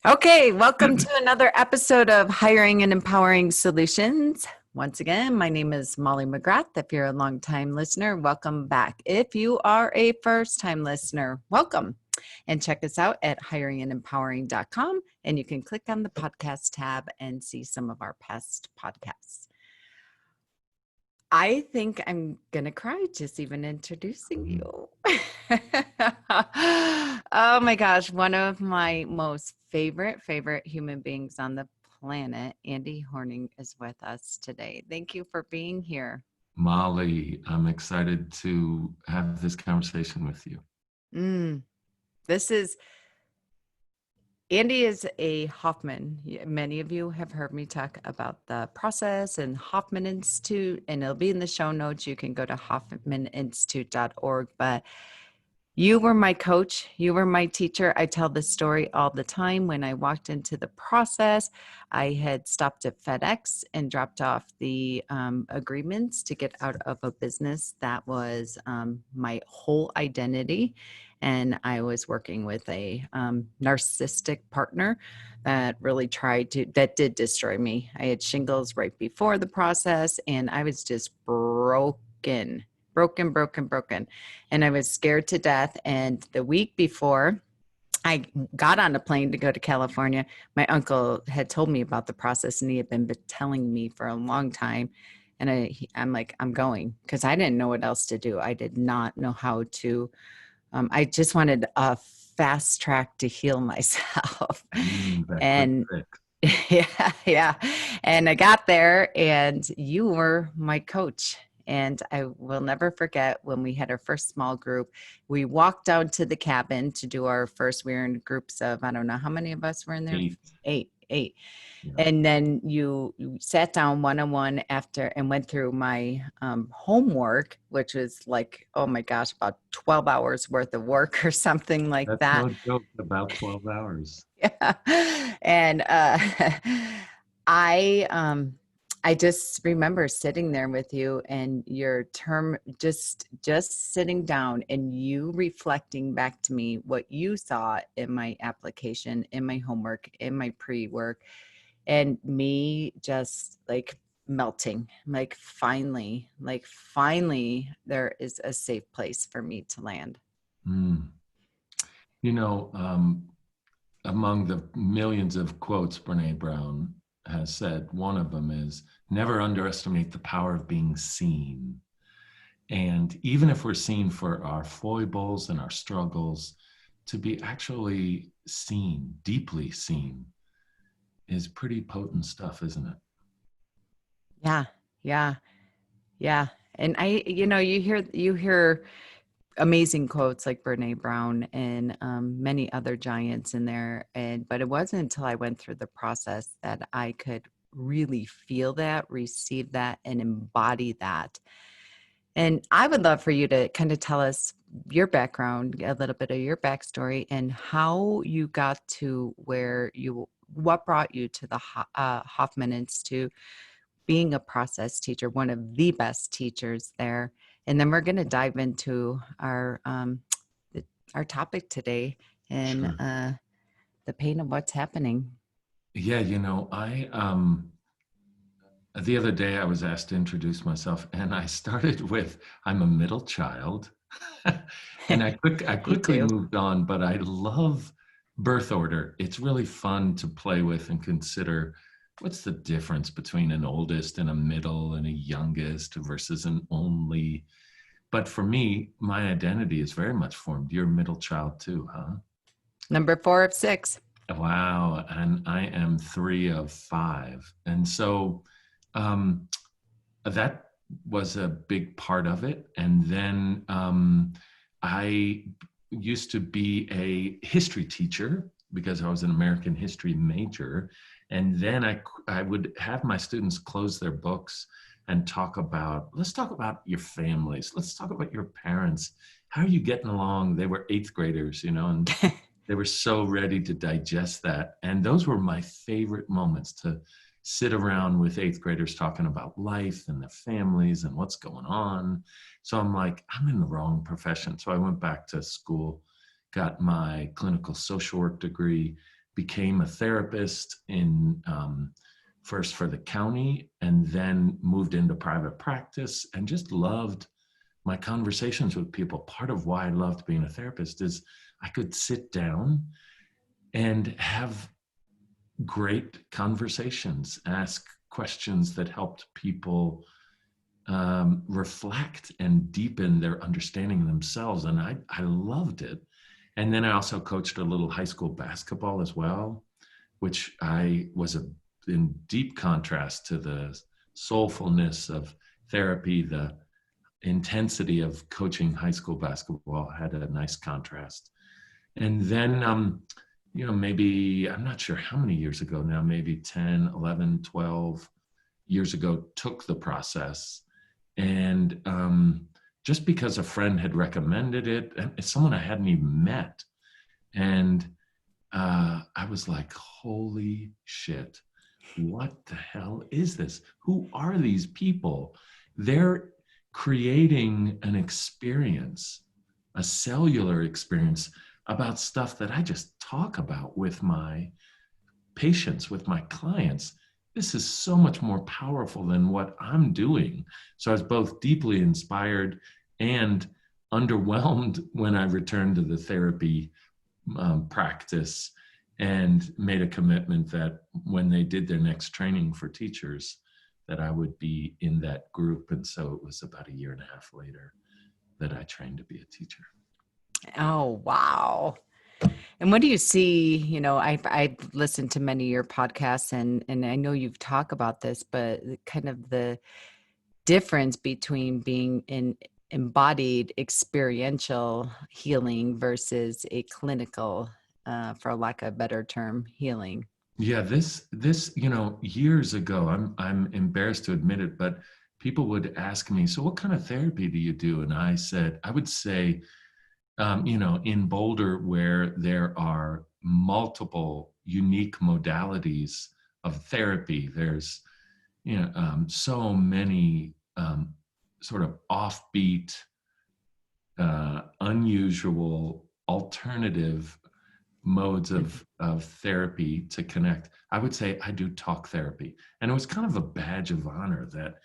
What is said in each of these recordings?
Okay, welcome to another episode of Hiring and Empowering Solutions. Once again, my name is Molly McGrath. If you're a longtime listener, welcome back. If you are a first-time listener, welcome. And check us out at hiringandempowering.com, and you can click on the podcast tab and see some of our past podcasts. I think I'm going to cry just even introducing you. Oh my gosh, one of my most favorite human beings on the planet, Andy Horning, is with us today. Thank you for being here. Molly, I'm excited to have this conversation with you. Andy is a Hoffman. Many of you have heard me talk about the process and Hoffman Institute, and it'll be in the show notes. You can go to hoffmaninstitute.org, but you were my coach. You were my teacher. I tell this story all the time. When I walked into the process, I had stopped at FedEx and dropped off the agreements to get out of a business that was my whole identity. And I was working with a narcissistic partner that really that did destroy me. I had shingles right before the process, and I was just broken. And I was scared to death. And the week before I got on a plane to go to California, my uncle had told me about the process, and he had been telling me for a long time. And I'm like, I'm going, because I didn't know what else to do. I did not know how to. I just wanted a fast track to heal myself. And yeah. And I got there, and you were my coach. And I will never forget when we had our first small group. We walked down to the cabin to do our first. We were in groups of, I don't know how many of us were in there. Eight. Yeah. And then you sat down one-on-one after and went through my homework, which was like, oh my gosh, about 12 hours worth of work or something like that. That's no joke, about 12 hours. Yeah. And I just remember sitting there with you, and your term, just sitting down and you reflecting back to me what you saw in my application, in my homework, in my pre-work, and me just like melting, like finally there is a safe place for me to land. You know, among the millions of quotes Brene Brown has said, one of them is, never underestimate the power of being seen. And even if we're seen for our foibles and our struggles, to be actually seen, deeply seen, is pretty potent stuff, isn't it? Yeah. And you hear amazing quotes like Brene Brown and many other giants in there. But it wasn't until I went through the process that I could really feel that, receive that, and embody that. And I would love for you to kind of tell us your background, a little bit of your backstory, and how you got to what brought you to the Hoffman Institute, being a process teacher, one of the best teachers there. And then we're going to dive into our topic today, and sure. The pain of what's happening. Yeah, the other day I was asked to introduce myself, and I started with, I'm a middle child. And I quickly moved on, but I love birth order. It's really fun to play with and consider, what's the difference between an oldest and a middle and a youngest versus an only. But for me, my identity is very much formed. You're a middle child too, huh? Number 4 of 6. Wow. And I am 3 of 5. And so that was a big part of it. And then I used to be a history teacher because I was an American history major. And then I would have my students close their books and let's talk about your families. Let's talk about your parents. How are you getting along? They were 8th graders, and they were so ready to digest that. And those were my favorite moments, to sit around with 8th graders talking about life and their families and what's going on. So I'm like, I'm in the wrong profession. So I went back to school, got my clinical social work degree, became a therapist in first for the county, and then moved into private practice, and just loved my conversations with people. Part of why I loved being a therapist is I could sit down and have great conversations, ask questions that helped people reflect and deepen their understanding of themselves. And I loved it. And then I also coached a little high school basketball as well, which I was in deep contrast to the soulfulness of therapy. The intensity of coaching high school basketball had a nice contrast. And then, maybe, I'm not sure how many years ago now, maybe 10, 11, 12 years ago, took the process. And just because a friend had recommended it, and it's someone I hadn't even met. And I was like, holy shit, what the hell is this? Who are these people? They're creating an experience, a cellular experience about stuff that I just talk about with my patients, with my clients. This is so much more powerful than what I'm doing. So I was both deeply inspired and underwhelmed when I returned to the therapy practice, and made a commitment that when they did their next training for teachers, that I would be in that group. And so it was about a year and a half later that I trained to be a teacher. Oh, wow. And what do you see? I've listened to many of your podcasts, and I know you've talked about this, but kind of the difference between being in embodied experiential healing versus a clinical, for lack of a better term, healing. Yeah, this years ago, I'm embarrassed to admit it, but people would ask me, so what kind of therapy do you do? And I would say, in Boulder, where there are multiple unique modalities of therapy, there's so many sort of offbeat, unusual, alternative modes of therapy to connect. I would say I do talk therapy, and it was kind of a badge of honor that,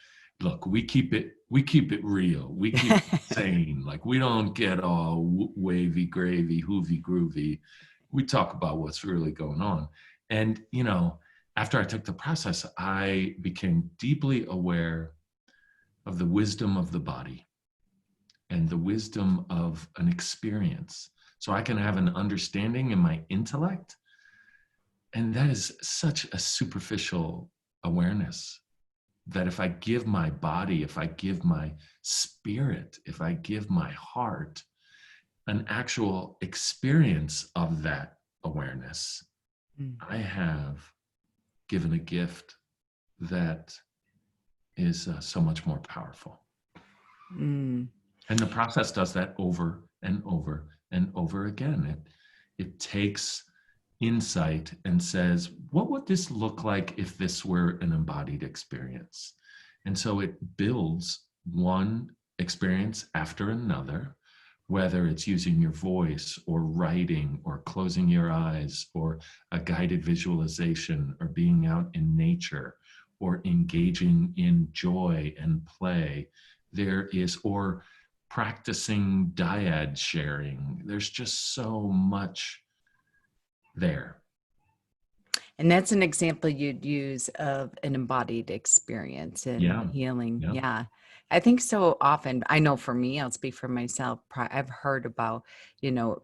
look, we keep it real, we keep it sane. Like, we don't get all wavy gravy, hoovy groovy. We talk about what's really going on. And after I took the process, I became deeply aware of the wisdom of the body and the wisdom of an experience. So I can have an understanding in my intellect. And that is such a superficial awareness that if I give my body, if I give my spirit, if I give my heart an actual experience of that awareness, I have given a gift that is so much more powerful. Mm. And the process does that over and over and over again. It takes insight and says, what would this look like if this were an embodied experience? And so it builds one experience after another, whether it's using your voice or writing or closing your eyes or a guided visualization or being out in nature or engaging in joy and play. Or practicing dyad sharing. There's just so much there. And that's an example you'd use of an embodied experience in healing. Yeah. Yeah. I think so often, I know for me, I'll speak for myself. I've heard about,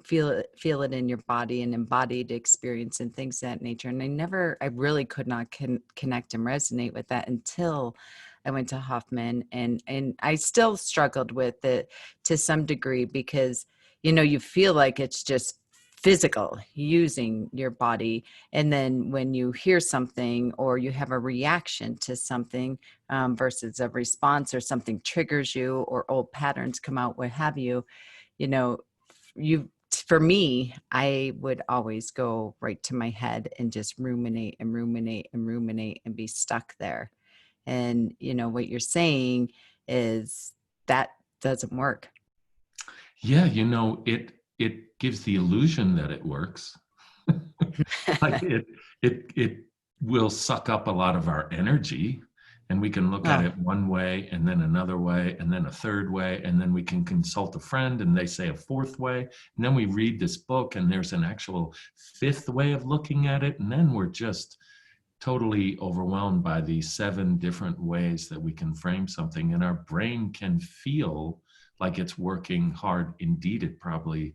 feel it in your body and embodied experience and things of that nature. And I really could not connect and resonate with that until I went to Hoffman, and I still struggled with it to some degree because, you feel like it's just physical using your body. And then when you hear something or you have a reaction to something versus a response, or something triggers you or old patterns come out, what have you, for me, I would always go right to my head and just ruminate and ruminate and ruminate and be stuck there. And, what you're saying is that doesn't work. Yeah, it gives the illusion that it works. Like it will suck up a lot of our energy, and we can look at Oh, it one way and then another way and then a third way, and then we can consult a friend and they say a fourth way, and then we read this book and there's an actual fifth way of looking at it, and then we're just totally overwhelmed by these 7 different ways that we can frame something, and our brain can feel like it's working hard. Indeed, it probably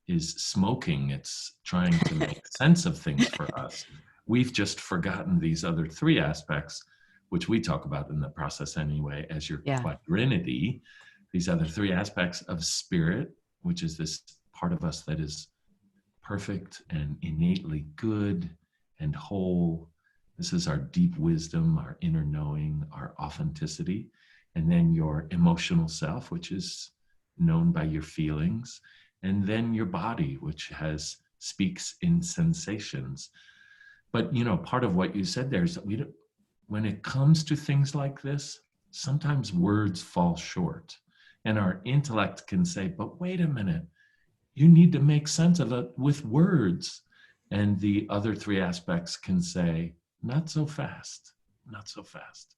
is smoking. It's trying to make sense of things for us. We've just forgotten these other 3 aspects, which we talk about in the process anyway, as your yeah. quadrinity. These other 3 aspects of spirit, which is this part of us that is perfect and innately good and whole. This is our deep wisdom, our inner knowing, our authenticity. And then your emotional self, which is known by your feelings. And then your body, which speaks in sensations. But part of what you said there is that when it comes to things like this, sometimes words fall short. And our intellect can say, but wait a minute, you need to make sense of it with words. And the other 3 aspects can say, not so fast, not so fast.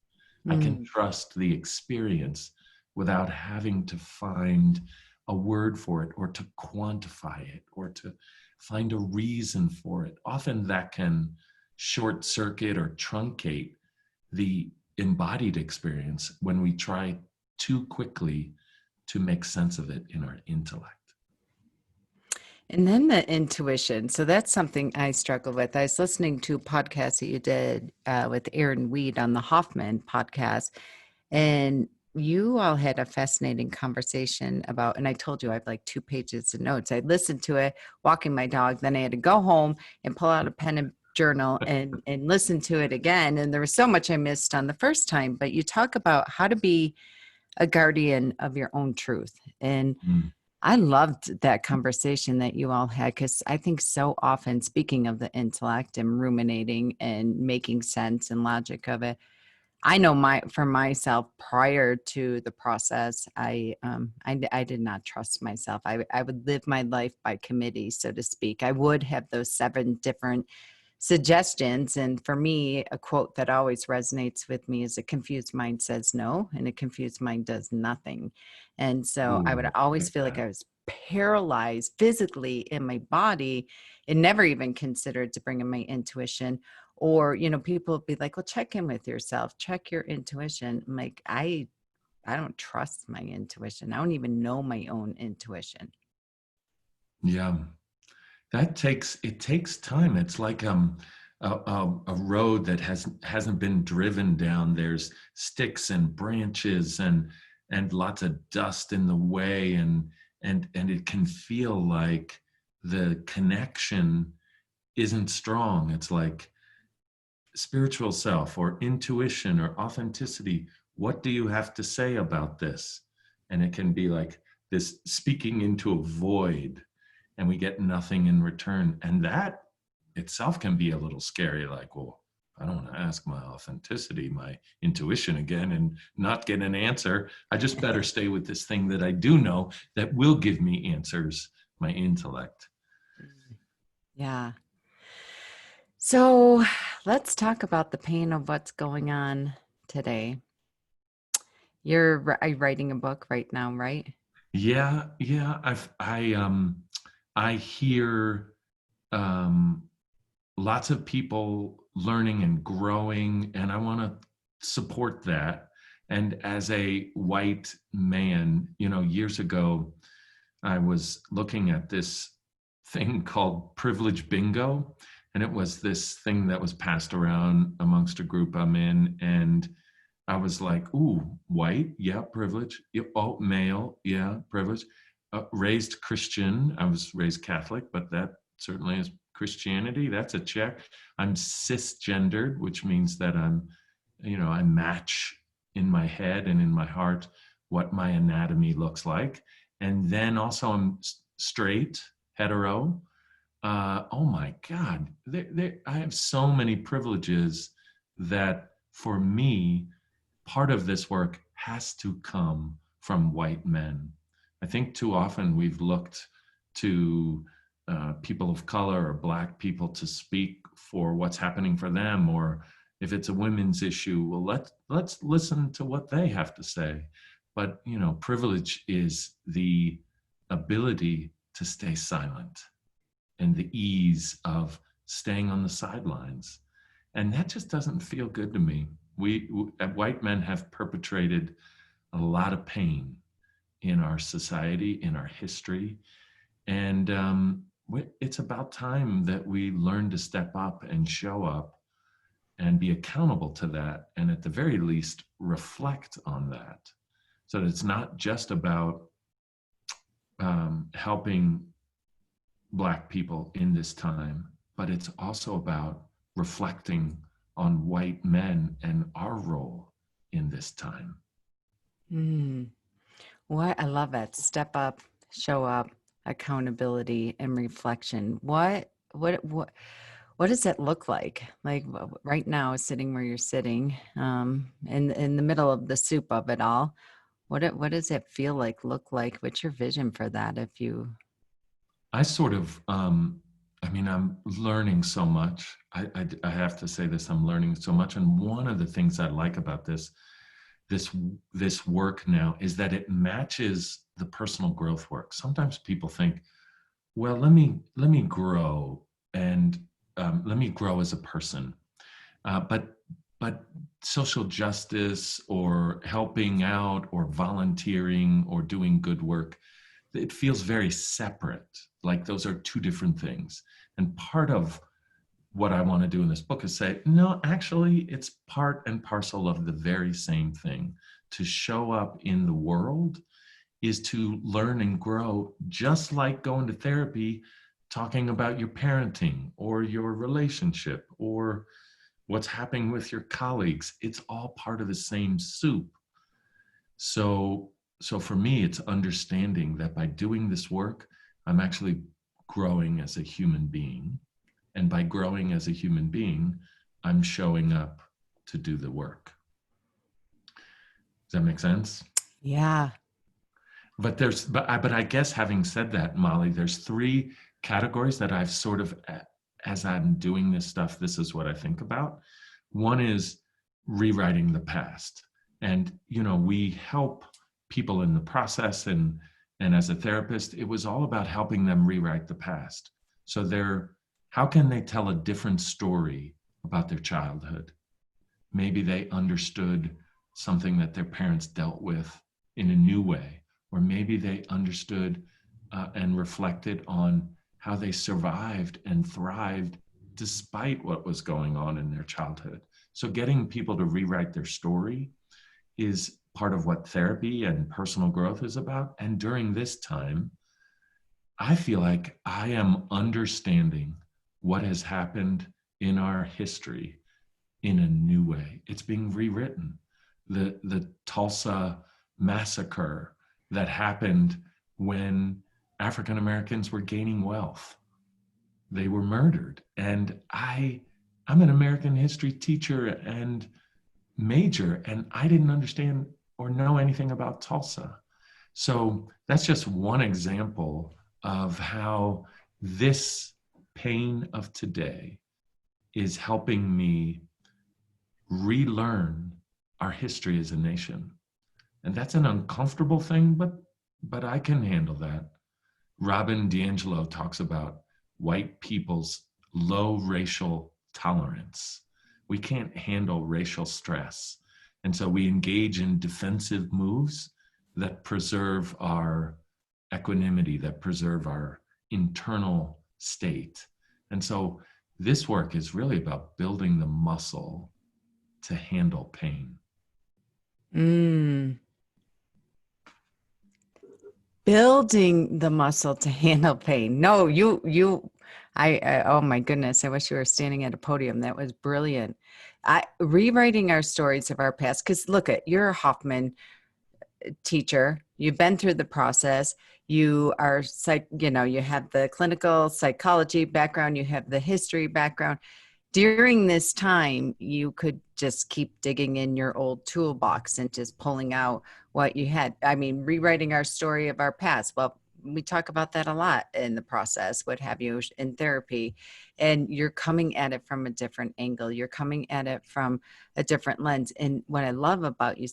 I can Mm. trust the experience without having to find a word for it or to quantify it or to find a reason for it. Often that can short circuit or truncate the embodied experience when we try too quickly to make sense of it in our intellect. And then the intuition. So that's something I struggle with. I was listening to a podcast that you did with Aaron Weed on the Hoffman podcast, and you all had a fascinating conversation about, and I told you I have like 2 pages of notes. I listened to it walking my dog. Then I had to go home and pull out a pen and journal and listen to it again. And there was so much I missed on the first time. But you talk about how to be a guardian of your own truth. And Mm. I loved that conversation that you all had, because I think so often, speaking of the intellect and ruminating and making sense and logic of it, I know for myself, prior to the process, I did not trust myself. I would live my life by committee, so to speak. I would have those 7 different suggestions. And for me, a quote that always resonates with me is, a confused mind says no, and a confused mind does nothing. And so I would Ooh, I always like feel like that. I was paralyzed physically in my body and never even considered to bring in my intuition. Or, people would be like, well, check in with yourself, check your intuition. I'm like, I don't trust my intuition. I don't even know my own intuition. Yeah, it takes time. It's like a road that hasn't been driven down. There's sticks and branches and lots of dust in the way, and it can feel like the connection isn't strong. It's like spiritual self or intuition or authenticity. What do you have to say about this? And it can be like this speaking into a void, and we get nothing in return. And that itself can be a little scary. Like, well, I don't want to ask my authenticity, my intuition again and not get an answer. I just better stay with this thing that I do know that will give me answers, my intellect. Yeah. So let's talk about the pain of what's going on today. You're writing a book right now, right? Yeah, yeah. I hear um, lots of people learning and growing, and I want to support that. And as a white man, years ago, I was looking at this thing called privilege bingo, and it was this thing that was passed around amongst a group I'm in, and I was like, ooh, white, yeah, privilege. Oh, male, yeah, privilege. Raised Christian. I was raised Catholic, but that certainly is Christianity. That's a check. I'm cisgendered, which means that I match in my head and in my heart what my anatomy looks like. And then also I'm straight, hetero. Oh my God, I have so many privileges that for me, part of this work has to come from white men. I think too often we've looked to people of color or Black people to speak for what's happening for them, or if it's a women's issue, well, let's listen to what they have to say. But privilege is the ability to stay silent and the ease of staying on the sidelines, and that just doesn't feel good to me. We white men have perpetrated a lot of pain in our society, in our history, and it's about time that we learn to step up and show up and be accountable to that, and at the very least reflect on that, so that it's not just about helping Black people in this time, but it's also about reflecting on white men and our role in this time. What I love it. Step up, show up, accountability, and reflection. What does it look like? Like right now, sitting where you're sitting, in the middle of the soup of it all. What does it feel like? Look like? What's your vision for that? If you, I sort of, I'm learning so much. I have to say this, I'm learning so much. And one of the things I like about this work now is that it matches the personal growth work. Sometimes people think, well, let me grow and let me grow as a person. But social justice or helping out or volunteering or doing good work, it feels very separate. Like those are two different things. And part of what I want to do in this book is say, no, actually, it's part and parcel of the very same thing. To show up in the world is to learn and grow, just like going to therapy, talking about your parenting or your relationship or what's happening with your colleagues. It's all part of the same soup. So for me, it's understanding that by doing this work, I'm actually growing as a human being. And by growing as a human being, I'm showing up to do the work. Does that make sense? yeah. But I guess having said that, Molly, there's three categories that I've sort of, as I'm doing this stuff, this is what I think about. One is rewriting the past. And, we help people in the process, and as a therapist, it was all about helping them rewrite the past. So how can they tell a different story about their childhood? Maybe they understood something that their parents dealt with in a new way, or maybe they understood and reflected on how they survived and thrived despite what was going on in their childhood. So getting people to rewrite their story is part of what therapy and personal growth is about. And during this time, I feel like I am understanding what has happened in our history in a new way. It's being rewritten. The Tulsa massacre that happened when African Americans were gaining wealth. They were murdered. And I'm an American history teacher and major, and I didn't understand or know anything about Tulsa. So that's just one example of how this pain of today is helping me relearn our history as a nation. And that's an uncomfortable thing, but I can handle that. Robin DiAngelo talks about white people's low racial tolerance. We can't handle racial stress. And so we engage in defensive moves that preserve our equanimity, that preserve our internal state. And so this work is really about building the muscle to handle pain. Building the muscle to handle pain. No, I oh my goodness, I wish you were standing at a podium. That was brilliant. Rewriting our stories of our past, because you're a Hoffman teacher. You've been through the process. You are you have the clinical psychology background, you have the history background. During this time, you could just keep digging in your old toolbox and just pulling out what you had. I mean, rewriting our story of our past. Well, we talk about that a lot in the process, what have you, in therapy. And you're coming at it from a different angle. You're coming at it from a different lens. And what I love about you,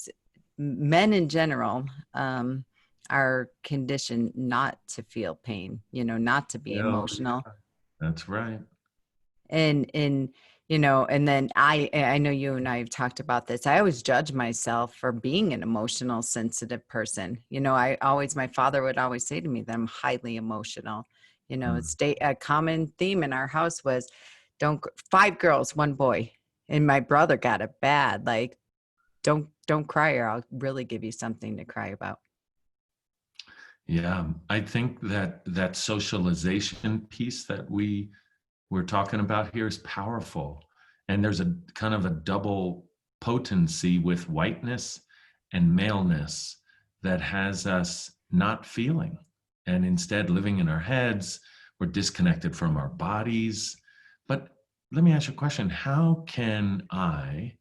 men in general, are conditioned not to feel pain, not to be Yeah, emotional. that's right. And and then I know you and I have talked about this. I always judge myself for being an emotional sensitive person. I always, my father would always say to me that I'm highly emotional. Mm. A common theme in our house was don't 5 girls 1 boy, and my brother got it bad, like don't cry or I'll really give you something to cry about. Yeah, I think that socialization piece that we're talking about here is powerful. And there's a kind of a double potency with whiteness and maleness that has us not feeling and instead living in our heads. We're disconnected from our bodies. But let me ask you a question. How can I,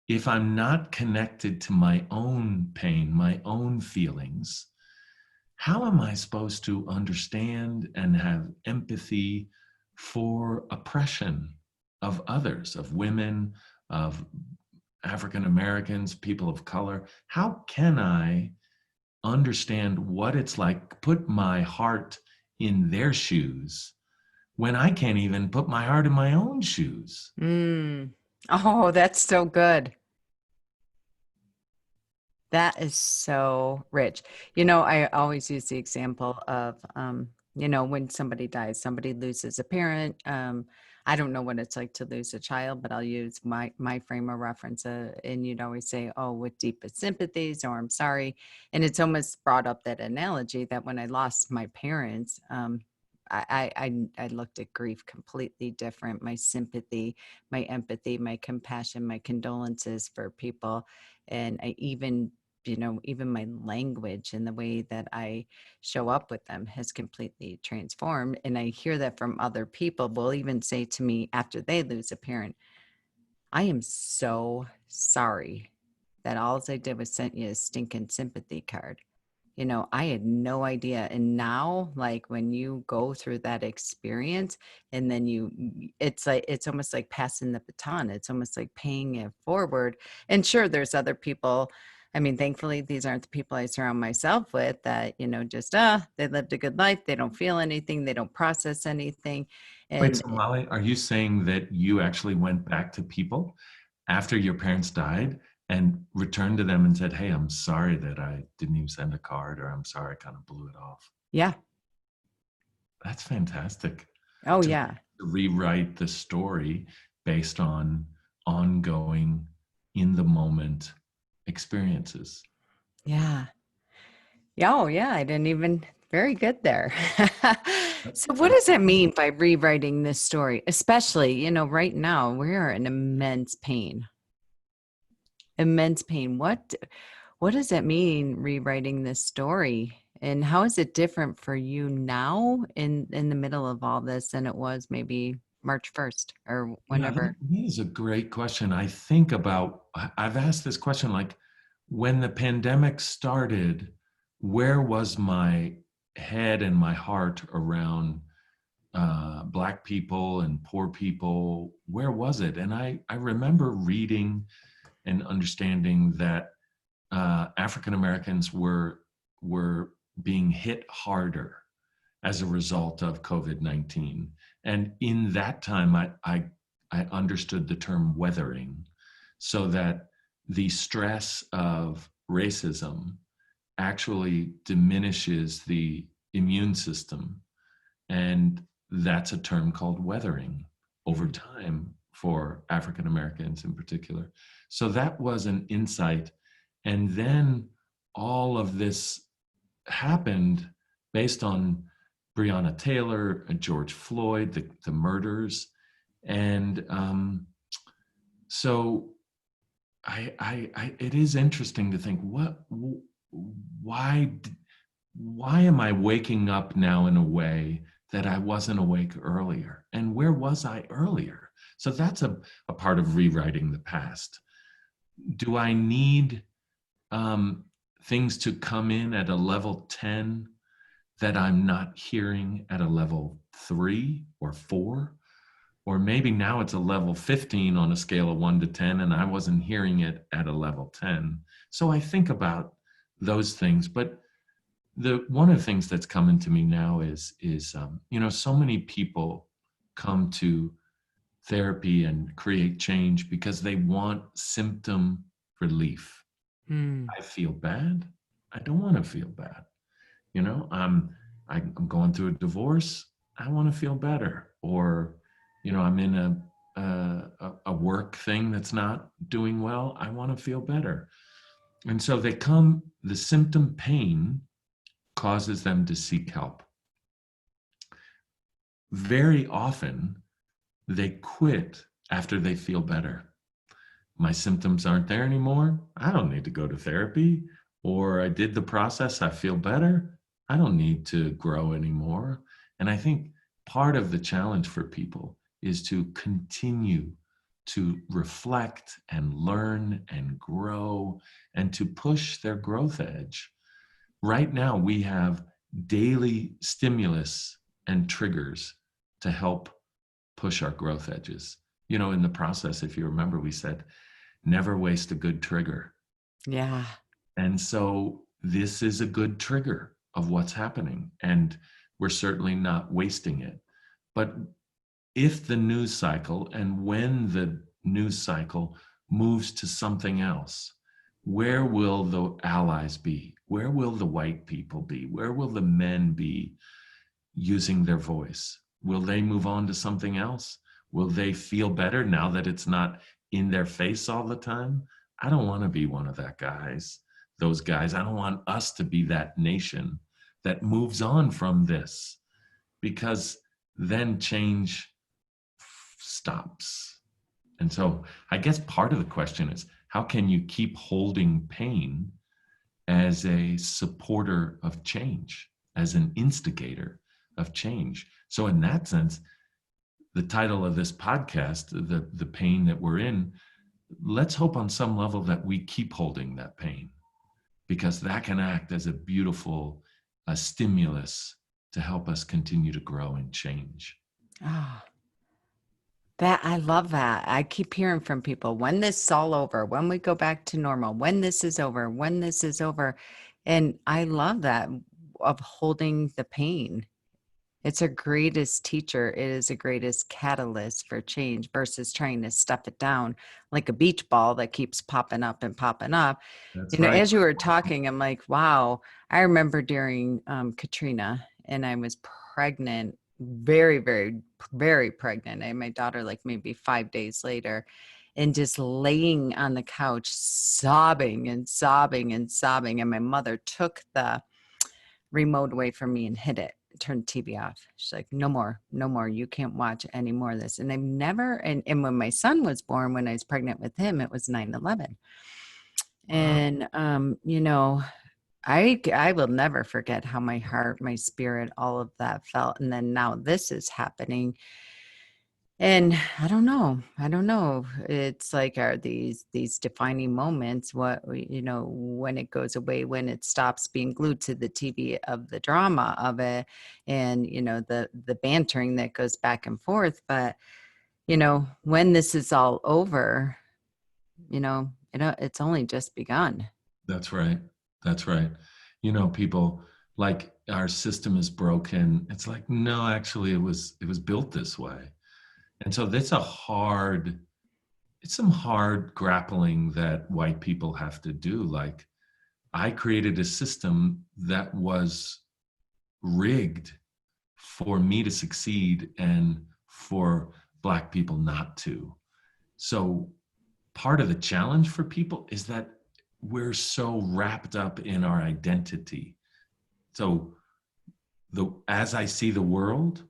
if I'm not connected to my own pain, my own feelings, how am I supposed to understand and have empathy for oppression of others, of women, of African Americans, people of color? How can I understand what it's like, put my heart in their shoes when I can't even put my heart in my own shoes? Mm. Oh, that's so good. That is so rich. I always use the example of, when somebody dies, somebody loses a parent. I don't know what it's like to lose a child, but I'll use my frame of reference. And you'd always say, "Oh, with deepest sympathies," or "I'm sorry." And it's almost brought up that analogy that when I lost my parents, I looked at grief completely different. My sympathy, my empathy, my compassion, my condolences for people, and I even my language and the way that I show up with them has completely transformed. And I hear that from other people will even say to me after they lose a parent, "I am so sorry that all I did was sent you a stinking sympathy card." I had no idea. And now, like when you go through that experience and then it's almost like passing the baton. It's almost like paying it forward. And sure, there's other people. I mean, thankfully, these aren't the people I surround myself with that, just, they lived a good life. They don't feel anything. They don't process anything. Wait, And so Molly, are you saying that you actually went back to people after your parents died and returned to them and said, "Hey, I'm sorry that I didn't even send a card," or "I'm sorry, I kind of blew it off"? yeah. That's fantastic Oh, to yeah. rewrite the story based on ongoing, in the moment experiences. Yeah. Yeah, oh, yeah, I didn't even very good there. So what That's does that mean by rewriting this story? Especially, right now we're in immense pain. Immense pain. What does that mean rewriting this story? And how is it different for you now in the middle of all this than it was maybe March 1st or Yeah, whenever? that is a great question. I think about, I've asked this question like, when the pandemic started, where was my head and my heart around Black people and poor people? Where was it? And I remember reading and understanding that African Americans were being hit harder as a result of COVID-19. And in that time, I understood the term weathering, so that the stress of racism actually diminishes the immune system. And that's a term called weathering over Mm. time for African Americans in particular. So that was an insight. And then all of this happened based on Breonna Taylor and George Floyd, the murders. And so it is interesting to think, why, why am I waking up now in a way that I wasn't awake earlier? And where was I earlier? So that's a part of rewriting the past. Do I need things to come in at a level 10 that I'm not hearing at a level 3 or 4, or maybe now it's a level 15 on a scale of 1 to 10, and I wasn't hearing it at a level 10. So I think about those things. But one of the things that's coming to me now is so many people come to therapy and create change because they want symptom relief. Mm. I feel bad. I don't want to feel bad. I'm going through a divorce. I want to feel better. Or, I'm in a work thing that's not doing well. I want to feel better. And so the symptom pain causes them to seek help. Very often, they quit after they feel better. My symptoms aren't there anymore. I don't need to go to therapy. Or I did the process. I feel better. I don't need to grow anymore. And I think part of the challenge for people is to continue to reflect and learn and grow and to push their growth edge. Right now, we have daily stimulus and triggers to help push our growth edges. In the process, if you remember, we said, never waste a good trigger. Yeah. And so this is a good trigger of what's happening. And we're certainly not wasting it. But if the news cycle and when the news cycle moves to something else, where will the allies be? Where will the white people be? Where will the men be using their voice? Will they move on to something else? Will they feel better now that it's not in their face all the time? I don't want to be one of those guys. I don't want us to be that nation that moves on from this, because then change stops. And so I guess part of the question is, how can you keep holding pain as a supporter of change, as an instigator of change? So in that sense, the title of this podcast, the pain that we're in, let's hope on some level that we keep holding that pain, because that can act as a beautiful stimulus to help us continue to grow and change. Oh, that I love that. I keep hearing from people, when this is all over, when we go back to normal, when this is over, when this is over. And I love that, of holding the pain. It's a greatest teacher. It is a greatest catalyst for change versus trying to stuff it down like a beach ball that keeps popping up and popping up. That's right. As you were talking, I'm like, wow. I remember during Katrina, and I was pregnant, very, very, very pregnant. I had my daughter like maybe 5 days later, and just laying on the couch, sobbing and sobbing and sobbing. And my mother took the remote away from me and hid it, turned the TV off. She's like, no more, no more. You can't watch any more of this. And I've never, and when my son was born, when I was pregnant with him, it was 9/11. Wow. And, I will never forget how my heart, my spirit, all of that felt. And then now this is happening. And I don't know. I don't know. It's like, are these defining moments, when it goes away, when it stops being glued to the TV of the drama of it, and the bantering that goes back and forth. But when this is all over, it's only just begun. That's right. That's right. People like, our system is broken. It's like, no, actually it was built this way. And so it's some hard grappling that white people have to do. Like, I created a system that was rigged for me to succeed and for Black people not to. So part of the challenge for people is that we're so wrapped up in our identity. So as I see the world,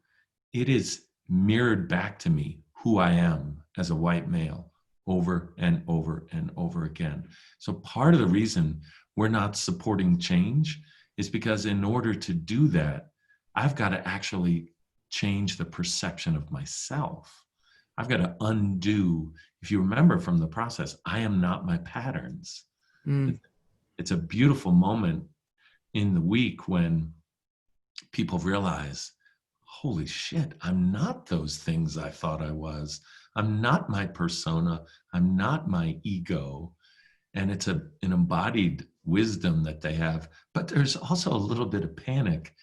it is mirrored back to me who I am as a white male over and over and over again. So part of the reason we're not supporting change is because in order to do that, I've got to actually change the perception of myself. I've got to undo, if you remember from the process, I am not my patterns. Mm. It's a beautiful moment in the week when people realize, holy shit, I'm not those things I thought I was. I'm not my persona. I'm not my ego. And it's an embodied wisdom that they have. But there's also a little bit of panic,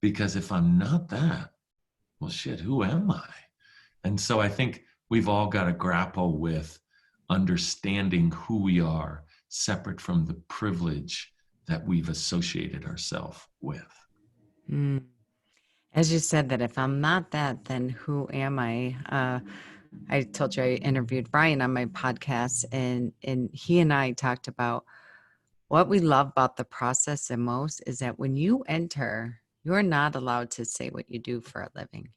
because if I'm not that, well, shit, who am I? And so I think we've all got to grapple with understanding who we are, separate from the privilege that we've associated ourselves with. Mm. As you said that if I'm not that, then who am I? I told you I interviewed Brian on my podcast, and he and I talked about what we love about the process the most is that when you enter, you're not allowed to say what you do for a living.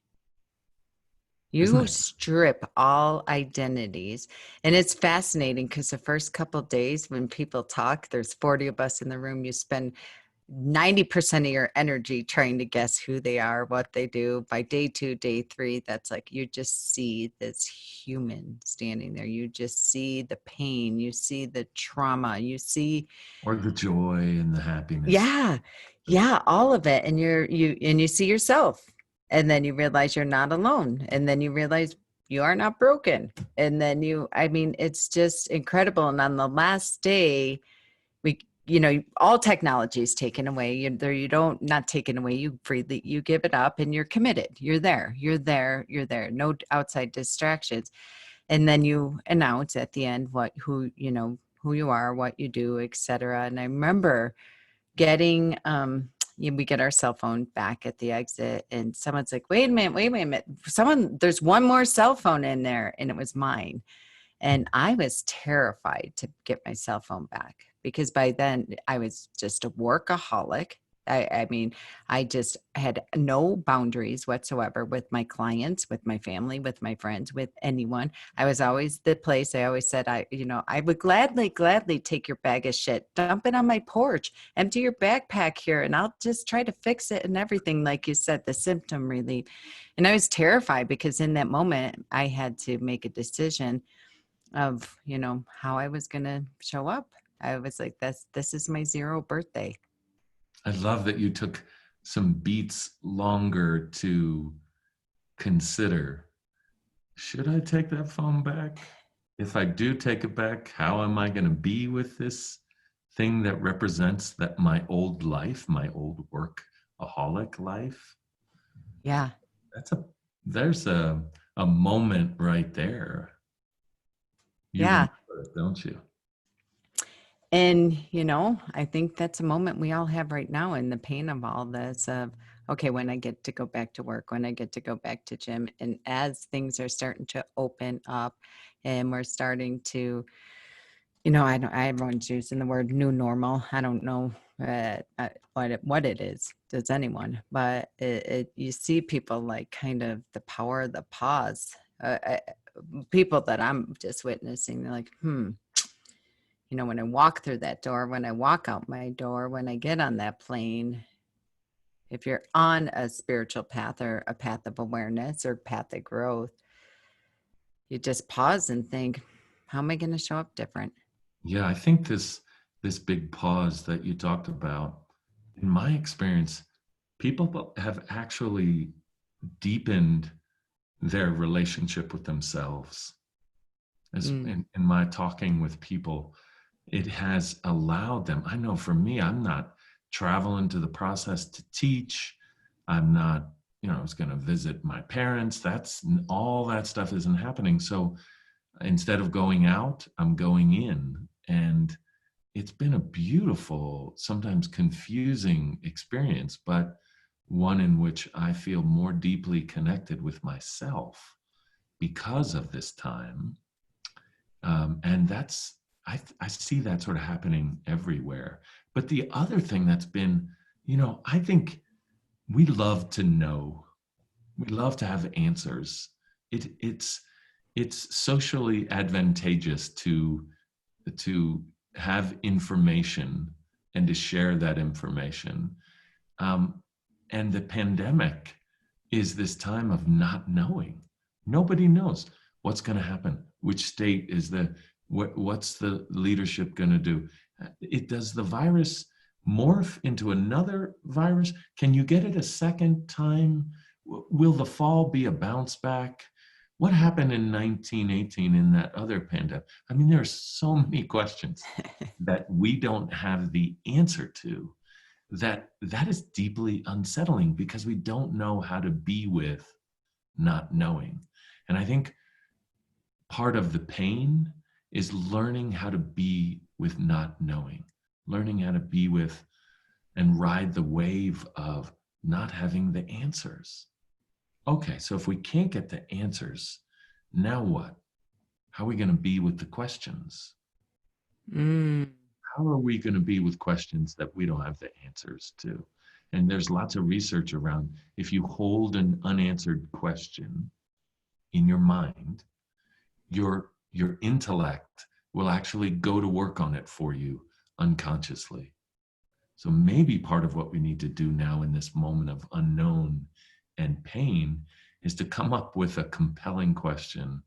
Isn't You that? strip all identities. And it's fascinating because the first couple of days when people talk, there's 40 of us in the room, you spend 90% of your energy trying to guess who they are, what they do. By day 2, day 3, that's like you just see this human standing there. You just see the pain, you see the trauma, you see, Or the joy and the happiness. yeah, yeah, all of it. And you see yourself. And then you realize you're not alone. And then you realize you are not broken. And then I mean, it's just incredible. And on the last day, all technology is taken away. You don't, not taken away, you freely, you give it up and you're committed. You're there, no outside distractions. And then you announce at the end who you are, what you do, etc. And I remember getting, we get our cell phone back at the exit and someone's like, wait a minute. There's one more cell phone in there. And it was mine. And I was terrified to get my cell phone back because by then I was just a workaholic. I mean, I just had no boundaries whatsoever with my clients, with my family, with my friends, with anyone. I was always the place. I always said, I would gladly take your bag of shit, dump it on my porch, empty your backpack here, and I'll just try to fix it and everything. Like you said, the symptom relief. And I was terrified because in that moment I had to make a decision of how I was going to show up. I was like, this is my 0 birthday. I love that you took some beats longer to consider, should I take that phone back? If I do take it back, how am I going to be with this thing that represents that my old life, my old workaholic life? Yeah. There's a moment right there. You Yeah. remember it, don't you? And, I think that's a moment we all have right now in the pain of all this of, okay, when I get to go back to work, when I get to go back to gym. And as things are starting to open up and we're starting to, everyone's using the word new normal. I don't know what it is. Does anyone? But you see people like kind of the power of the pause. People that I'm just witnessing, they're like, when I walk through that door, when I walk out my door, when I get on that plane, if you're on a spiritual path or a path of awareness or path of growth, you just pause and think, how am I going to show up different? Yeah, I think this big pause that you talked about, in my experience, people have actually deepened their relationship with themselves. As in my talking with people, it has allowed them. I know for me, I'm not traveling to the process to teach. I'm not, I was going to visit my parents. That's all that stuff isn't happening. So instead of going out, I'm going in. And it's been a beautiful, sometimes confusing experience, but one in which I feel more deeply connected with myself because of this time. And I see that sort of happening everywhere. But the other thing that's been, I think we love to know. We love to have answers. It's socially advantageous to have information and to share that information. And the pandemic is this time of not knowing. Nobody knows what's going to happen. Which state is what's the leadership going to do? Does the virus morph into another virus? Can you get it a second time? Will the fall be a bounce back? What happened in 1918 in that other pandemic? I mean, there are so many questions that we don't have the answer to, that is deeply unsettling because we don't know how to be with not knowing. And I think part of the pain is learning how to be with not knowing, learning how to be with and ride the wave of not having the answers. Okay, so if we can't get the answers, now what? How are we going to be with the questions? Mm. How are we going to be with questions that we don't have the answers to? And there's lots of research around if you hold an unanswered question in your mind, your intellect will actually go to work on it for you unconsciously. So maybe part of what we need to do now in this moment of unknown and pain is to come up with a compelling question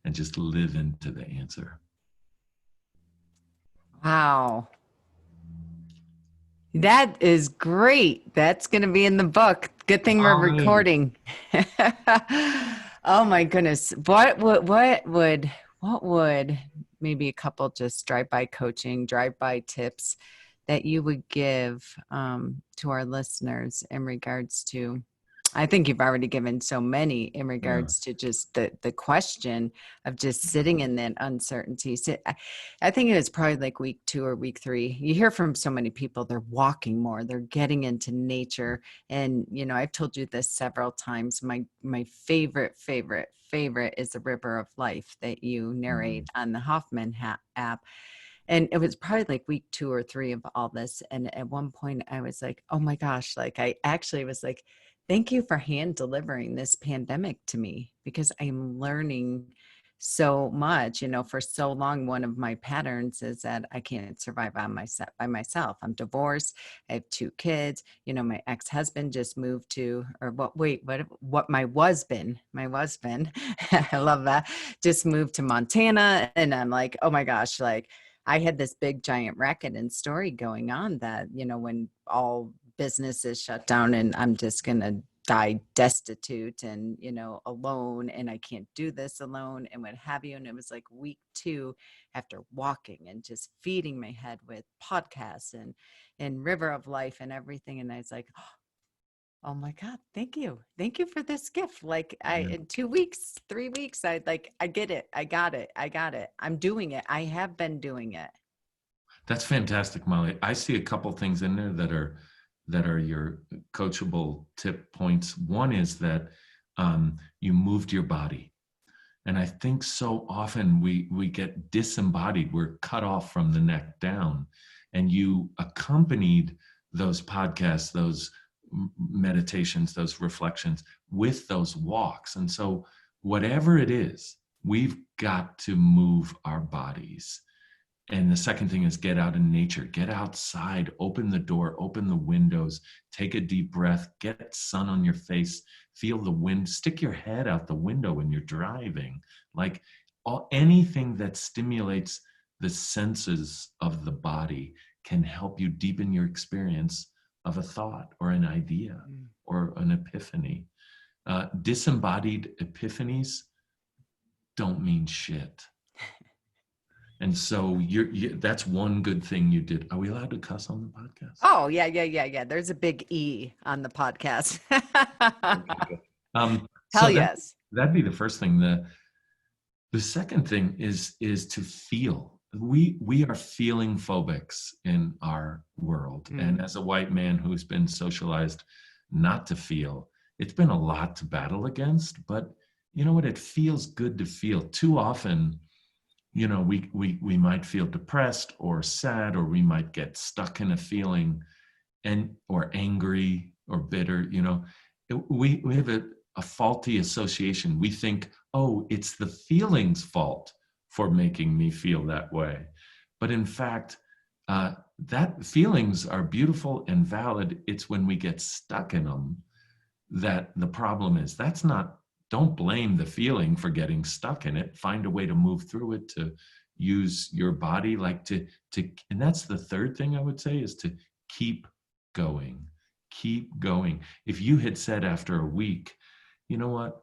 and just live into the answer. Wow. That is great. That's going to be in the book. Good thing we're Hallelujah. recording. Oh my goodness. What would maybe a couple just drive-by coaching, drive-by tips that you would give to our listeners in regards to, I think you've already given so many in Yeah. regards to just the question of just sitting in that uncertainty. So I think it was probably like week 2 or week 3. You hear from so many people, they're walking more, they're getting into nature. And, I've told you this several times. My favorite is the River of Life that you narrate on the Hoffman app. And it was probably like week 2 or 3 of all this. And at one point I was like, oh my gosh, like I actually was like, thank you for hand delivering this pandemic to me because I'm learning so much. For so long, one of my patterns is that I can't survive by myself. I'm divorced. I have 2 kids. My ex-husband just moved to, or what my husband, I love that, just moved to Montana. And I'm like, oh my gosh, like I had this big giant racket and story going on that, when all businesses shut down and I'm just going to die destitute and, alone, and I can't do this alone and what have you. And it was like week 2 after walking and just feeding my head with podcasts and River of Life and everything. And I was like, oh my God, thank you. Thank you for this gift. Like Yeah. in 2 weeks, 3 weeks, I get it. I got it. I'm doing it. I have been doing it. That's fantastic, Molly. I see a couple things in there that are your coachable tip points. One is that you moved your body. And I think so often we get disembodied. We're cut off from the neck down. And you accompanied those podcasts, those meditations, those reflections with those walks. And so whatever it is, we've got to move our bodies. And the second thing is get out in nature, get outside, open the door, open the windows, take a deep breath, get sun on your face, feel the wind, stick your head out the window when you're driving. Like anything that stimulates the senses of the body can help you deepen your experience of a thought or an idea or an epiphany. Disembodied epiphanies don't mean shit. And so that's one good thing you did. Are we allowed to cuss on the podcast? Oh, yeah. There's a big E on the podcast. Okay, good. Hell So yes. that'd be the first thing. The second thing is to feel. We are feeling phobics in our world. And as a white man who's been socialized not to feel, it's been a lot to battle against. But you know what? It feels good to feel. Too often, we might feel depressed or sad, or we might get stuck in a feeling or angry or bitter. We have a faulty association. We think, oh, it's the feeling's fault for making me feel that way. But in fact, that feelings are beautiful and valid. It's when we get stuck in them that the problem is. Don't blame the feeling for getting stuck in it. Find a way to move through it, to use your body, and that's the third thing I would say, is to keep going. Keep going. If you had said after a week, you know what?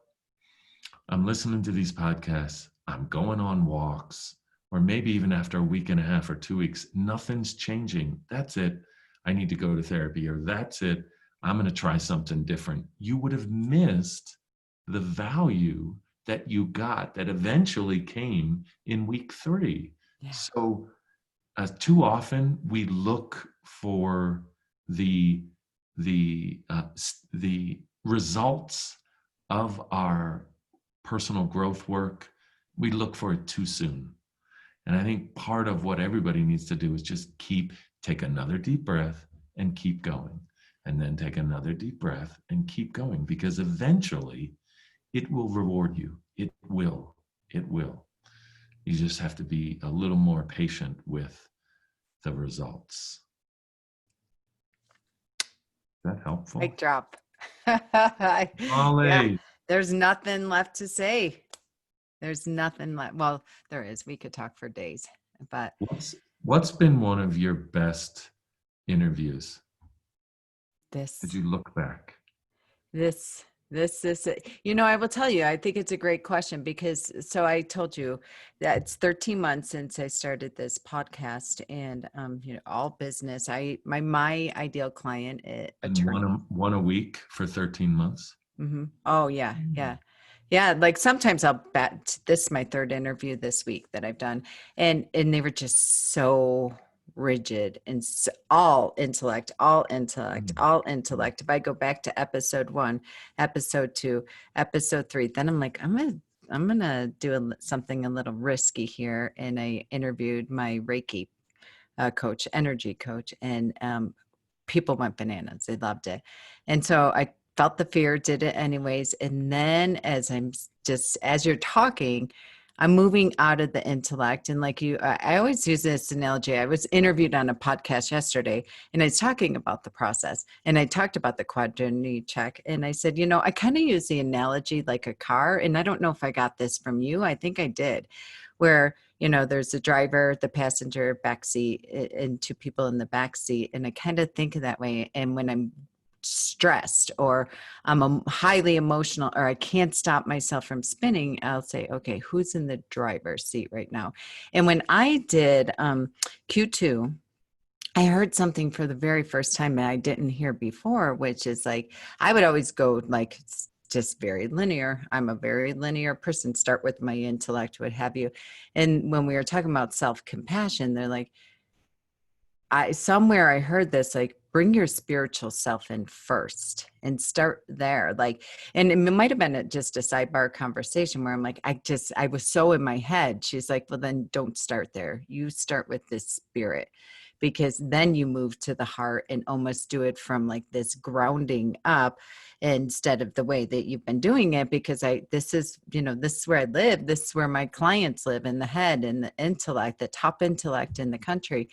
I'm listening to these podcasts, I'm going on walks, or maybe even after a week and a half or 2 weeks, nothing's changing. That's it. I need to go to therapy, or that's it. I'm going to try something different. You would have missed the value that you got that eventually came in week 3. Yeah. So too often we look for the the results of our personal growth work. We look for it too soon. And I think part of what everybody needs to do is just take another deep breath and keep going. And then take another deep breath and keep going, because eventually it will reward you. It will. It will. You just have to be a little more patient with the results. Is that helpful? Mic drop. Yeah, Ollie, there's nothing left to say. There's nothing left. Well, there is. We could talk for days, but what's been one of your best interviews? Did this, you look back? this, this, you know, I will tell you, I think it's a great question because, so I told you that it's 13 months since I started this podcast, and, you know, all business, my ideal client, And attorney. one a week for 13 months? Oh yeah, yeah. Yeah, like sometimes I'll bet this is my third interview this week that I've done, and they were just so rigid and so, all intellect, all intellect, all intellect. If I go back to episode 1, episode 2, episode 3, then I'm like, I'm gonna do something a little risky here, and I interviewed my Reiki coach, energy coach, and people went bananas. They loved it. And so I felt the fear, did it anyways. And then as you're talking, I'm moving out of the intellect. And like you, I always use this analogy. I was interviewed on a podcast yesterday and I was talking about the process, and I talked about the quadrinity check. And I said, you know, I kind of use the analogy like a car. And I don't know if I got this from you. I think I did, where, you know, there's the driver, the passenger, back seat, and 2 people in the back seat. And I kind of think of that way. And when I'm stressed or I'm highly emotional or I can't stop myself from spinning, I'll say, okay, who's in the driver's seat right now? And when I did Q2, I heard something for the very first time that I didn't hear before, which is like, I would always go like, it's just very linear. I'm a very linear person, start with my intellect, what have you. And when we were talking about self-compassion, they're like, somewhere I heard this, like, bring your spiritual self in first and start there. Like, and it might have been just a sidebar conversation where I'm like, I was so in my head. She's like, well, then don't start there. You start with this spirit, because then you move to the heart and almost do it from like this grounding up instead of the way that you've been doing it. Because this is, you know, this is where I live. This is where my clients live, in the head and the intellect, the top intellect in the country.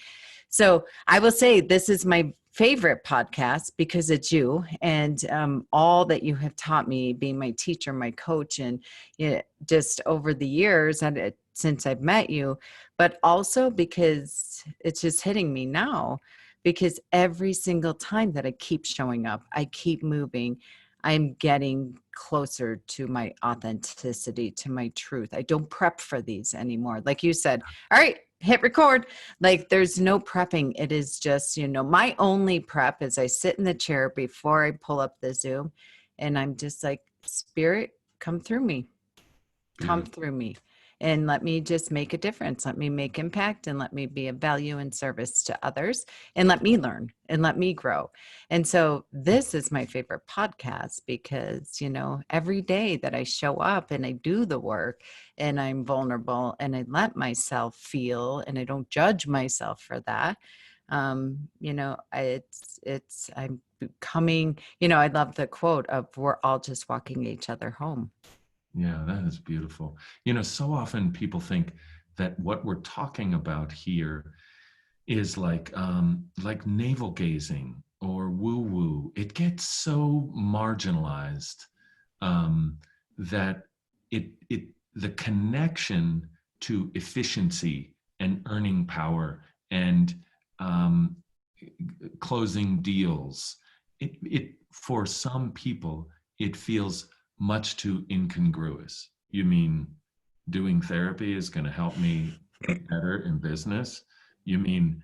So I will say this is my favorite podcast because it's you and all that you have taught me, being my teacher, my coach, and just over the years and since I've met you, but also because it's just hitting me now, because every single time that I keep showing up, I keep moving, I'm getting closer to my authenticity, to my truth. I don't prep for these anymore. Like you said, all right, hit record. Like there's no prepping. It is just, you know, my only prep is I sit in the chair before I pull up the Zoom and I'm just like, spirit, come through me, come Beautiful. through me. And let me just make a difference. Let me make impact and let me be of value and service to others, and let me learn and let me grow. And so this is my favorite podcast because, you know, every day that I show up and I do the work and I'm vulnerable and I let myself feel and I don't judge myself for that. You know, I'm becoming, you know, I love the quote of we're all just walking each other home. Yeah, that is beautiful. You know, so often people think that what we're talking about here is like navel gazing or woo woo. It gets so marginalized that it the connection to efficiency and earning power and closing deals. It for some people, it feels much too incongruous. You mean doing therapy is going to help me be better in business? You mean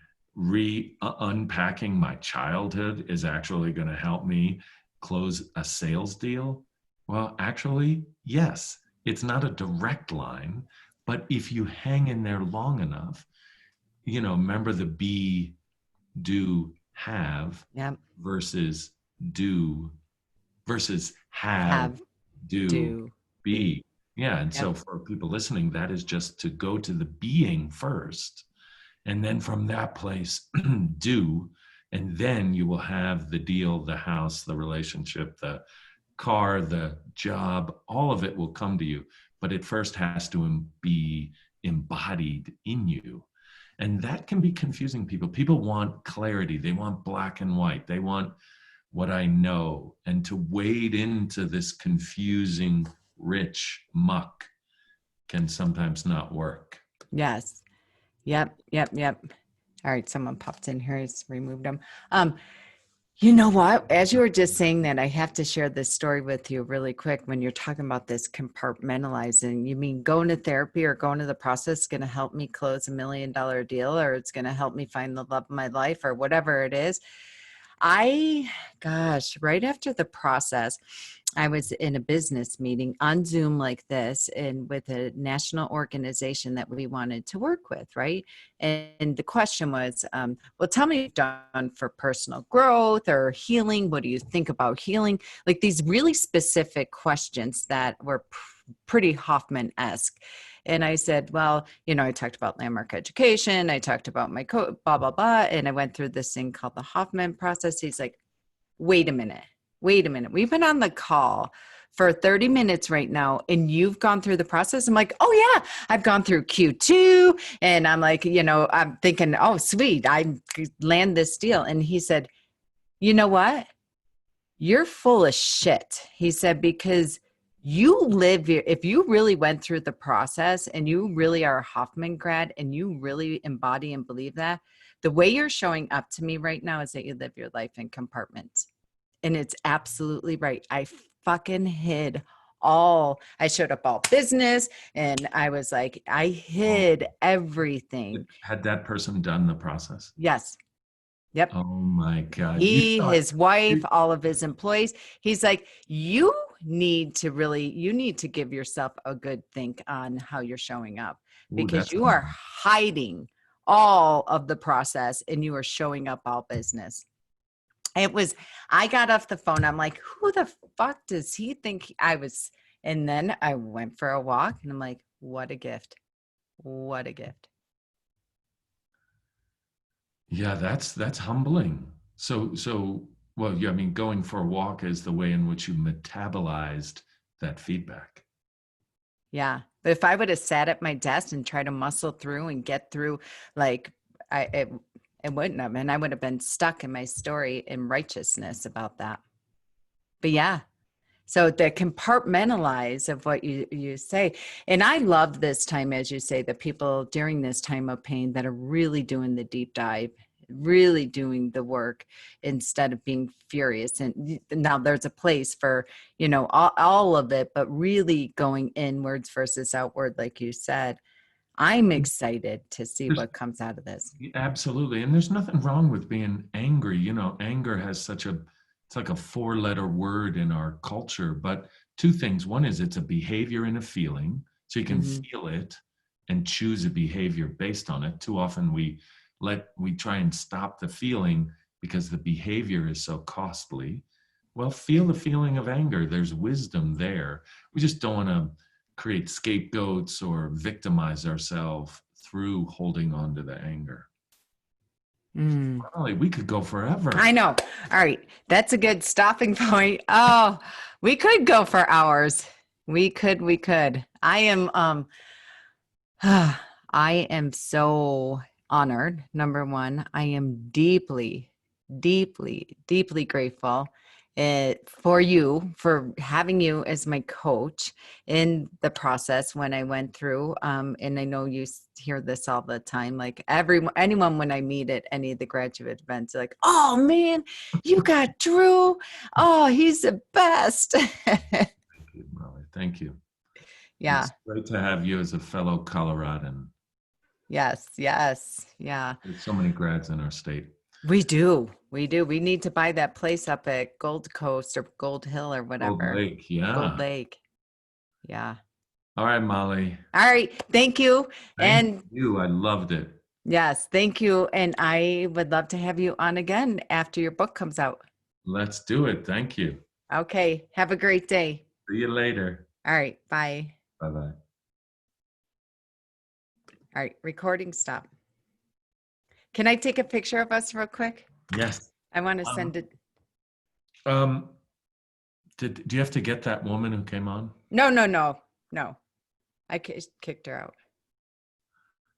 unpacking my childhood is actually going to help me close a sales deal? Well, actually, yes. It's not a direct line, but if you hang in there long enough, remember the be, do, have Yep. versus do versus have, Have, do, do, be. be. Yeah. And Yep. so for people listening, that is just to go to the being first. And then from that place, do. And then you will have the deal, the house, the relationship, the car, the job, all of it will come to you. But it first has to be embodied in you. And that can be confusing people. People want clarity. They want black and white. They want what I know. And to wade into this confusing, rich muck can sometimes not work. Yes. Yep. Yep. Yep. All right. Someone popped in here. He's removed them. You know what? As you were just saying that, I have to share this story with you really quick. When you're talking about this compartmentalizing, you mean going to therapy or going to the process is going to help me close $1 million deal, or it's going to help me find the love of my life, or whatever it is. Right after the process, I was in a business meeting on Zoom like this and with a national organization that we wanted to work with, right? And the question was, well, tell me what you've done for personal growth or healing. What do you think about healing? Like these really specific questions that were pretty Hoffman-esque. And I said, well, I talked about landmark education. I talked about my blah, blah, blah. And I went through this thing called the Hoffman process. He's like, wait a minute. We've been on the call for 30 minutes right now and you've gone through the process. I'm like, oh yeah, I've gone through Q2. And I'm like, I'm thinking, oh, sweet, I land this deal. And he said, you know what? You're full of shit. He said, because if you really went through the process and you really are a Hoffman grad and you really embody and believe that, the way you're showing up to me right now is that you live your life in compartments. And it's absolutely right. I fucking I showed up all business and I was like, I hid everything. Had that person done the process? Yes. Yep. Oh my God. His wife, all of his employees. He's like, you need to give yourself a good think on how you're showing up because you are hiding all of the process and you are showing up all business. I got off the phone. I'm like, who the fuck does he think I was? And then I went for a walk and I'm like, what a gift. What a gift. Yeah, that's humbling. Well, yeah, I mean, going for a walk is the way in which you metabolized that feedback. Yeah. But if I would have sat at my desk and tried to muscle through and get through, like it wouldn't have, and I would have been stuck in my story in righteousness about that. But yeah. So the compartmentalize of what you say. And I love this time, as you say, the people during this time of pain that are really doing the deep dive, really doing the work instead of being furious. And now there's a place for, all of it, but really going inwards versus outward, like you said. I'm excited to see what comes out of this. Absolutely. And there's nothing wrong with being angry. Anger has it's like a 4-letter word in our culture, but two things. One is it's a behavior and a feeling. So you can feel it and choose a behavior based on it. Too often we try and stop the feeling because the behavior is so costly. Well, feel the feeling of anger. There's wisdom there. We just don't want to create scapegoats or victimize ourselves through holding on to the anger. Finally, we could go forever. I know. All right. That's a good stopping point. Oh, we could go for hours. We could. I am so honored. Number one, I am deeply, deeply, deeply grateful. for you, for having you as my coach in the process when I went through. And I know you hear this all the time, like anyone when I meet at any of the graduate events, like, oh man, you got Drew. Oh, he's the best. Thank you, Molly. Thank you. Yeah. It's great to have you as a fellow Coloradan. Yes. Yes. Yeah. There's so many grads in our state. We do. We do. We need to buy that place up at Gold Coast or Gold Hill or Gold whatever. Lake, yeah. Gold Lake. Yeah. All right, Molly. All right. Thank you. Thank you. I loved it. Yes, thank you. And I would love to have you on again after your book comes out. Let's do it. Thank you. Okay. Have a great day. See you later. All right. Bye. Bye-bye. All right. Recording stop. Can I take a picture of us real quick? Yes. I want to send it. Do you have to get that woman who came on? No. I kicked her out.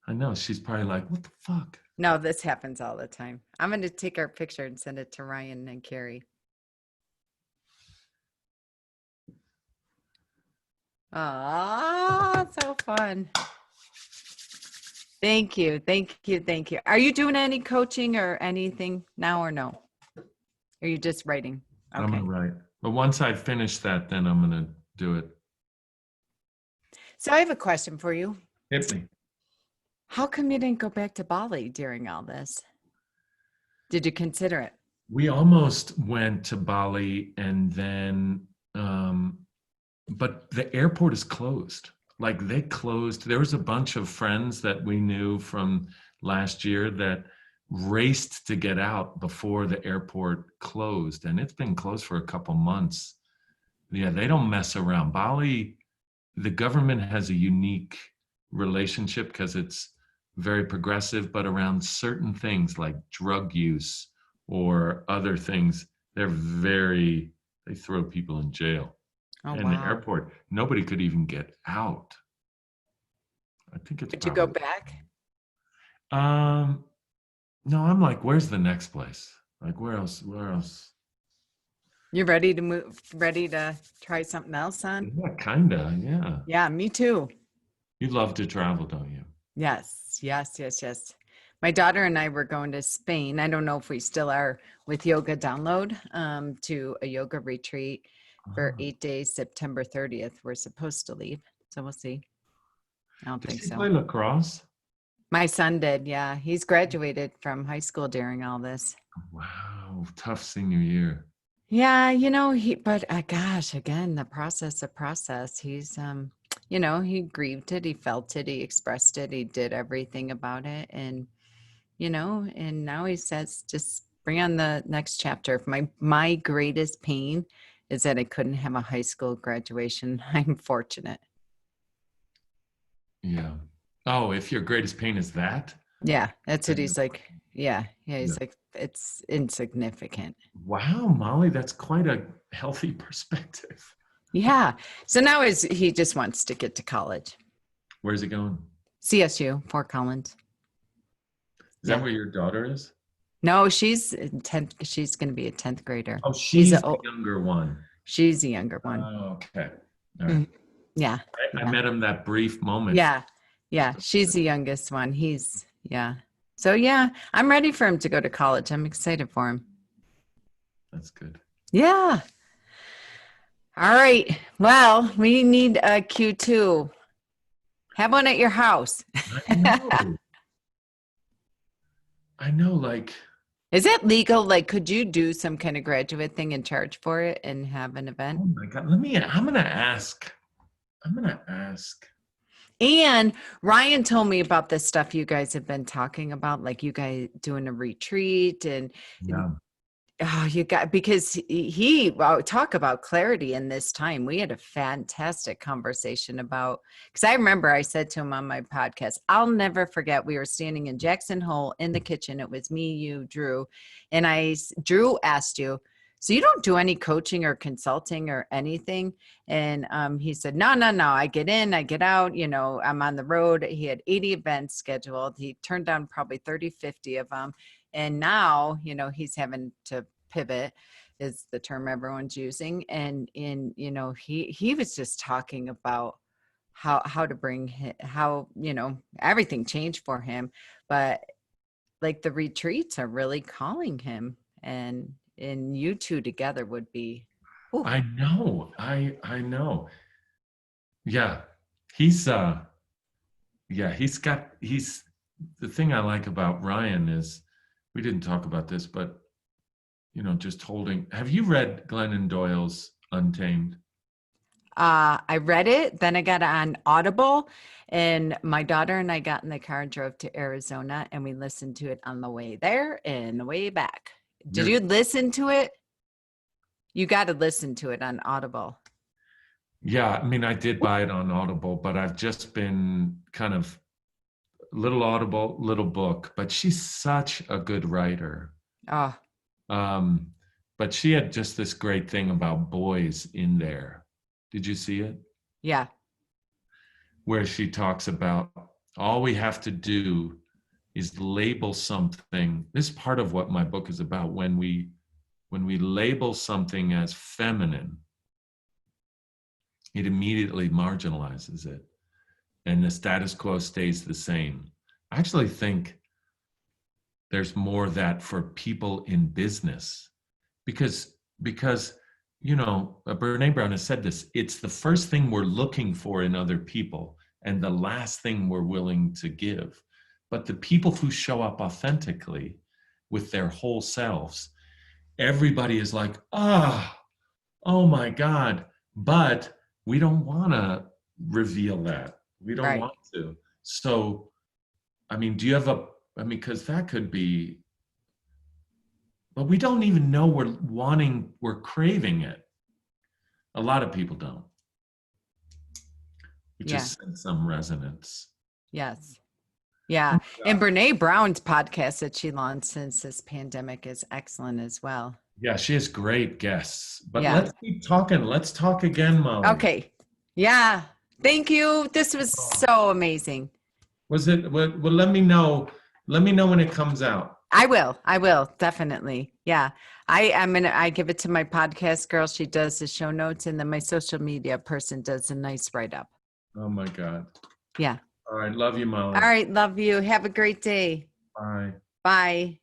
I know. She's probably like, what the fuck? No, this happens all the time. I'm going to take our picture and send it to Ryan and Carrie. Ah, so fun. Thank you. Are you doing any coaching or anything now or no? Are you just writing? Okay. I'm going to write. But once I finish that, then I'm going to do it. So I have a question for you. Hit me. How come you didn't go back to Bali during all this? Did you consider it? We almost went to Bali and then, but the airport is closed. Like they closed. There was a bunch of friends that we knew from last year that raced to get out before the airport closed. And it's been closed for a couple months. Yeah, they don't mess around. Bali, the government has a unique relationship because it's very progressive, but around certain things like drug use or other things, they throw people in jail. Oh, and wow. The airport, nobody could even get out. I think it's. Did you go back? No, I'm like, where's the next place? Like, where else? You're ready to move, ready to try something else on? Yeah, kinda, yeah. Yeah, me too. You love to travel, don't you? Yes. My daughter and I were going to Spain. I don't know if we still are with Yoga Download to a yoga retreat for 8 days, September 30th. We're supposed to leave, so we'll see. I don't think so. Did you play lacrosse? My son did, yeah. He's graduated from high school during all this. Wow, tough senior year. Yeah, but gosh, again, the process. He's, he grieved it, he felt it, he expressed it, he did everything about it. And, and now he says, just bring on the next chapter. My greatest pain is that I couldn't have a high school graduation. I'm fortunate. Yeah. Oh, if your greatest pain is that? Yeah, that's what he's like. Yeah. He's like, it's insignificant. Wow, Molly, that's quite a healthy perspective. Yeah. So now he just wants to get to college. Where's he going? CSU, Fort Collins. Is that where your daughter is? No, she's 10th. She's going to be a 10th grader. Oh, she's the younger one. She's the younger one. Oh, okay. All right. Yeah. I met him that brief moment. Yeah. She's the youngest one. So yeah, I'm ready for him to go to college. I'm excited for him. That's good. Yeah. All right. Well, we need a Q2. Have one at your house. I know, like. Is it legal? Like, could you do some kind of graduate thing and charge for it and have an event? Oh my God. I'm going to ask. And Ryan told me about this stuff you guys have been talking about, like you guys doing a retreat and because he talk about clarity in this time. We had a fantastic conversation about, because I remember I said to him on my podcast, I'll never forget, we were standing in Jackson Hole in the kitchen. It was me, you, Drew. And Drew asked you, so you don't do any coaching or consulting or anything? And he said, no. I get in, I get out, I'm on the road. He had 80 events scheduled. He turned down probably 30, 50 of them. And now, he's having to pivot is the term everyone's using. And he was just talking about how to bring how, everything changed for him. But like the retreats are really calling him, and you two together would be. Ooh. I know. I know. Yeah. He's he's the thing I like about Ryan is we didn't talk about this, but just holding. Have you read Glennon Doyle's Untamed? I read it, then I got on Audible, and my daughter and I got in the car and drove to Arizona, and we listened to it on the way there and the way back. Did you listen to it? You got to listen to it on Audible. Yeah, I mean, I did buy it on Audible, but I've just been kind of little Audible, little book. But she's such a good writer. Oh, But she had just this great thing about boys in there. Did you see it? yeah. Where she talks about all we have to do is label something. This is part of what my book is about. When we label something as feminine, it immediately marginalizes it, and the status quo stays the same. I actually think there's more of that for people in business because Brene Brown has said this, it's the first thing we're looking for in other people and the last thing we're willing to give. But the people who show up authentically with their whole selves, everybody is like, oh my God. But we don't want to reveal that. We don't want to. So, I mean, do you have because that could be, but we don't even know we're craving it. A lot of people don't. We just sense some resonance. Yes. Yeah. Oh, and Brene Brown's podcast that she launched since this pandemic is excellent as well. Yeah, she has great guests. But let's keep talking. Let's talk again, Molly. Okay. Yeah. Thank you. This was so amazing. Was it? Well, let me know. Let me know when it comes out. I will definitely. Yeah. I give it to my podcast girl. She does the show notes, and then my social media person does a nice write-up. Oh my God. Yeah. All right. Love you, Molly. All right. Love you. Have a great day. Bye. Bye.